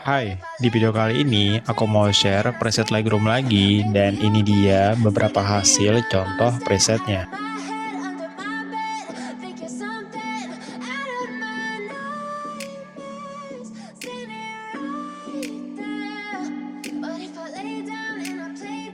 Hai, di video kali ini aku mau share preset Lightroom lagi dan ini dia beberapa hasil contoh presetnya.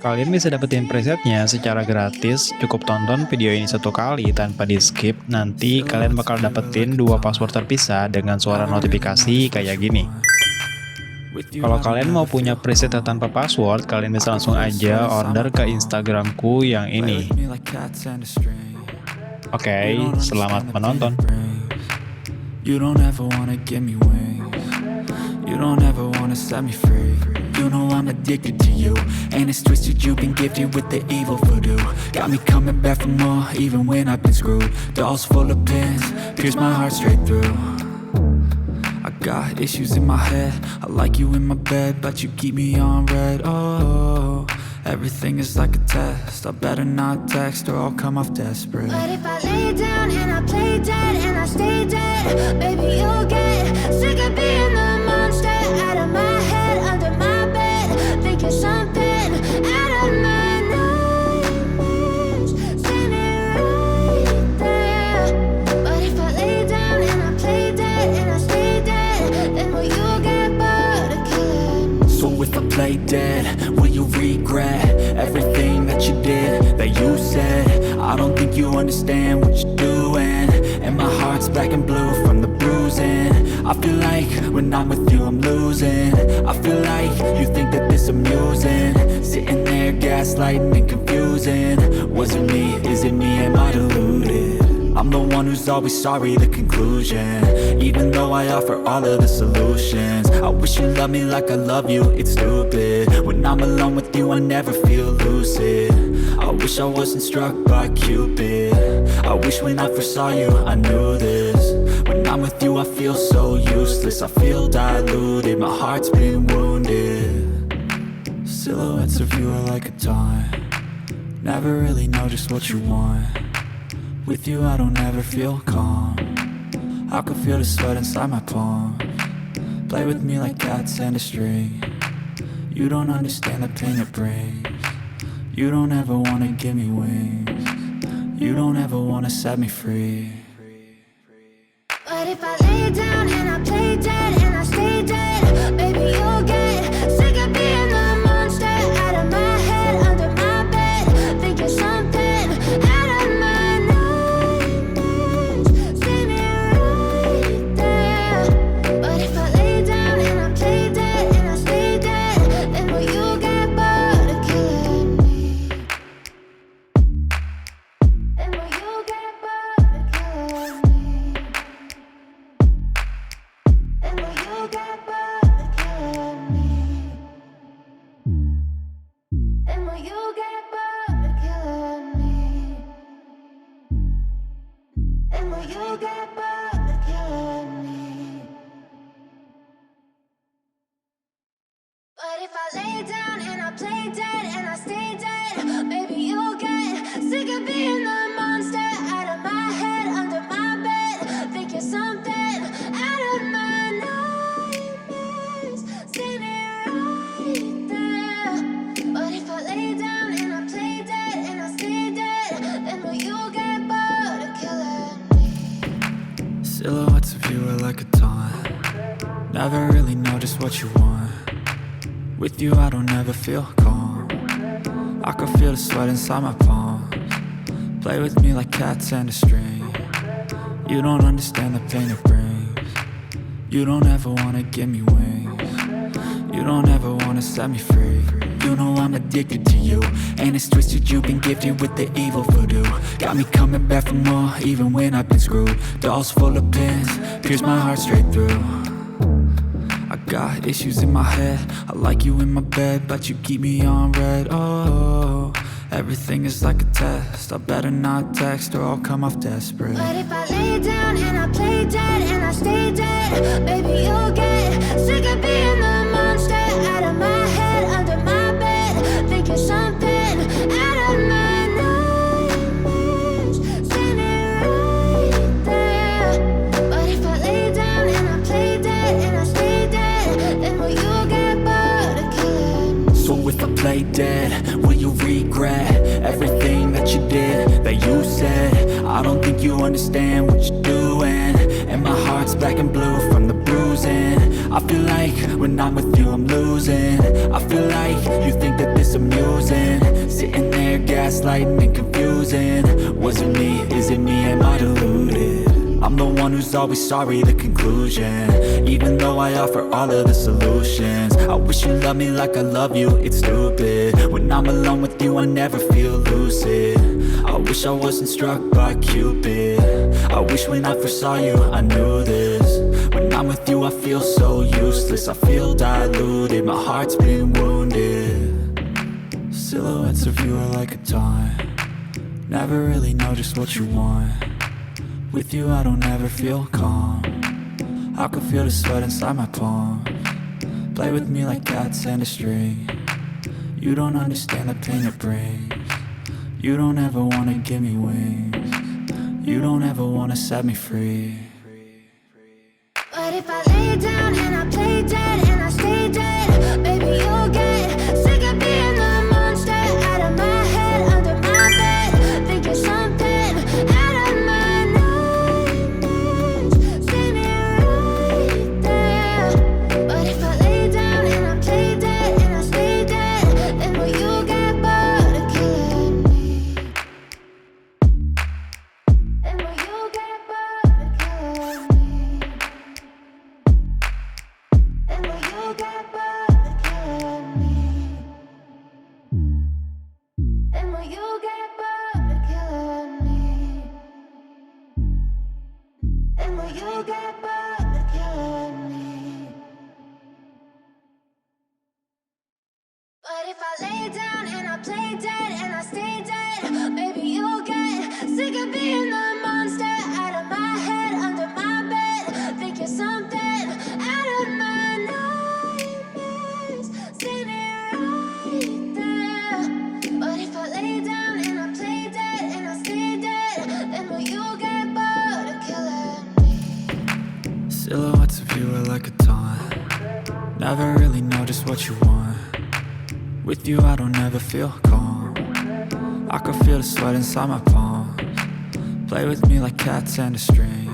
Kalian bisa dapetin presetnya secara gratis, cukup tonton video ini satu kali tanpa di skip, nanti kalian bakal dapetin dua password terpisah dengan suara notifikasi kayak gini. Kalau kalian mau punya preset tanpa password, kalian bisa langsung aja order ke Instagramku yang ini. Oke, selamat menonton. You don't ever wanna give me wings. You don't ever wanna set me free. You know I'm addicted to you, and it's twisted. You've been gifted with the evil voodoo. Got me coming back for more, even when I've been screwed. Dolls full of pins, pierce my heart straight through. I got issues in my head. I like you in my bed, but you keep me on red. Oh, everything is like a test. I better not text or I'll come off desperate. But if I lay down and I play dead and I stay dead, baby, you'll get sick of being the monster out of my head, under my bed, thinking something out of my nightmares, standing right there. But if I lay down and I play dead and I stay dead, then will you get bored of killing me? So if I play dead, will you regret everything that you did, that you said? I don't think you understand what you're doing, and my heart's black and blue from the bruising. I feel like when I'm with you I'm losing. I feel like you think that this amusing, sitting there gaslighting and confusing. Was it me? Is it me? Am I deluded? I'm the one who's always sorry, the conclusion, even though I offer all of the solutions. I wish you loved me like I love you, it's stupid. When I'm alone with you I never feel lucid. I wish I wasn't struck by Cupid. I wish when I first saw you I knew this. When I'm with you I feel so useless. I feel diluted, my heart's been wounded. Silhouettes of you are like a taunt. Never really know just what you want. With you I don't ever feel calm. I can feel the sweat inside my palm. Play with me like cats and a string. You don't understand the pain it brings. You don't ever wanna give me wings. You don't ever wanna set me free. But if I lay down and I play dead and I stay dead, baby, you'll get sick of being the monster out of my head, under my bed, thinking something out of my nightmares, standing right there. But if I lay down and I play dead and I stay dead, then will you get bored of killing me? Then will you get bored of killing me? And will you get bored of killing me? And will you get bored of killing me? And will you get bored of killing me? But if I lay down and I play dead and I stay dead, baby, you'll get sick of being the monster out of my head, under my bed, thinking something out of my nightmares, standing right there. But if I lay down and I play dead and I stay dead, then will you get bored of killing me? Silhouettes of you are like a taunt. Never really know just what you want. With you I don't ever feel calm. I can feel the sweat inside my palm. Play with me like cats and a string. You don't understand the pain it brings. You don't ever wanna give me wings. You don't ever wanna set me free. You know I'm addicted to you, and it's twisted. You've been gifted with the evil voodoo. Got me coming back for more, even when I've been screwed. Dolls full of pins, pierce my heart straight through. I got issues in my head. I like you in my bed, but you keep me on red. Oh, everything is like a test. I better not text or I'll come off desperate. But if I lay down and I play dead and I stay dead, baby, you'll get sick of being the monster out of my head, under my bed, thinking something out of my nightmares, standing right there. But if I lay down and I play dead and I stay dead, then will you play dead, will you regret everything that you did, that you said? I don't think you understand what you're doing, and my heart's black and blue from the bruising. I feel like when I'm with you I'm losing. I feel like you think that this amusing, sitting there gaslighting and confusing. Was it me? Is it me? Am I deluded? I'm the one who's always sorry, the conclusion. Even though I offer all of the solutions, I wish you loved me like I love you, it's stupid. When I'm alone with you I never feel lucid. I wish I wasn't struck by Cupid. I wish when I first saw you I knew this. When I'm with you I feel so useless, I feel diluted, my heart's been wounded. Silhouettes of you are like a taunt, never really know just what you want. With you I don't ever feel calm, I can feel the sweat inside my palms. Play with me like cats and a string. You don't understand the pain it brings. You don't ever wanna give me wings. You don't ever wanna set me free. But if I lay down and I play dead and I stay dead, baby you'll get sick of being the monster out of my head, under my bed, thinking something out of my nightmares. See me right there. But if I lay down and I play dead and I stay dead, then will you get bored of killing me? Then will you get bored of killing me? And will you get bored of killing me? And will you get bored of killing me? And will you get bored of killing me? But if I lay down and I play dead and I stay dead, baby you'll get sick of being the monster out of my head, under my bed, thinking something out of my nightmares. See me right there. But if I lay down and I play dead and I stay dead, then will you get bored of killing me? Silhouettes of you are like a taunt, never really know just what you want. With you I don't ever feel calm, I can feel the sweat inside my palms. Play with me like cats and a string.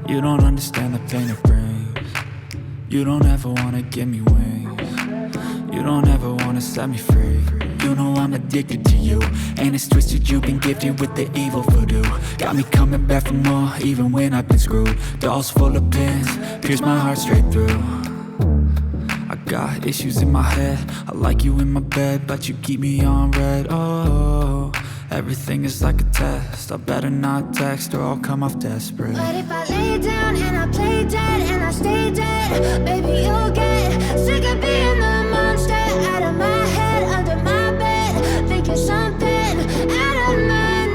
You don't understand the pain it brings. You don't ever wanna give me wings. You don't ever wanna set me free. You know I'm addicted to you, and it's twisted, you've been gifted with the evil voodoo. Got me coming back for more, even when I've been screwed. Dolls full of pins, pierce my heart straight through. I got issues in my head, I like you in my bed, but you keep me on red. Oh, everything is like a test, I better not text or I'll come off desperate. But if I lay down and I play dead and I stay dead, baby you'll get sick of being the monster out of my head, under my bed, thinking something out of my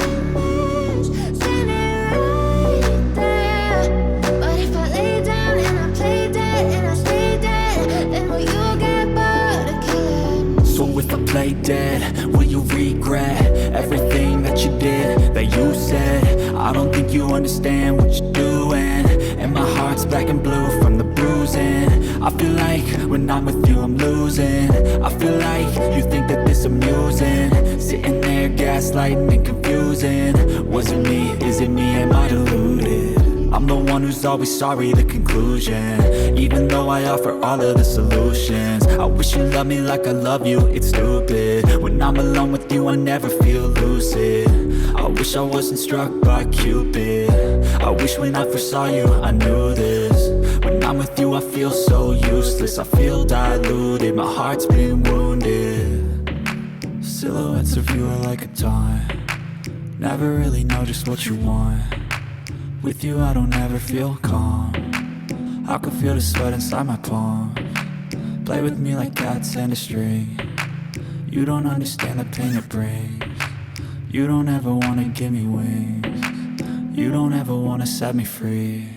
nightmares. See me right there. But if I lay down and I play dead and I stay dead, then will you get bored of killing me? So if I play dead, will you regret everything that you did, that you said? I don't think you understand what you're doing, and my heart's black and blue from the bruising. I feel like when I'm with you I'm losing. I feel like you think that this amusing, sitting there gaslighting and confusing. Was it me? Is it me? Am I deluded? I'm the one who's always sorry, the conclusion. Even though I offer all of the solutions, I wish you loved me like I love you, it's stupid. When I'm alone with you I never feel lucid. I wish I wasn't struck by Cupid. I wish when I first saw you I knew this. When I'm with you I feel so useless, I feel diluted, my heart's been wounded. Silhouettes of you are like a taunt, never really know just what you want. With you I don't ever feel calm, I can feel the sweat inside my palms. Play with me like cats and a string. You don't understand the pain it brings. You don't ever wanna give me wings. You don't ever wanna set me free.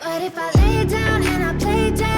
But if I lay down and I play dead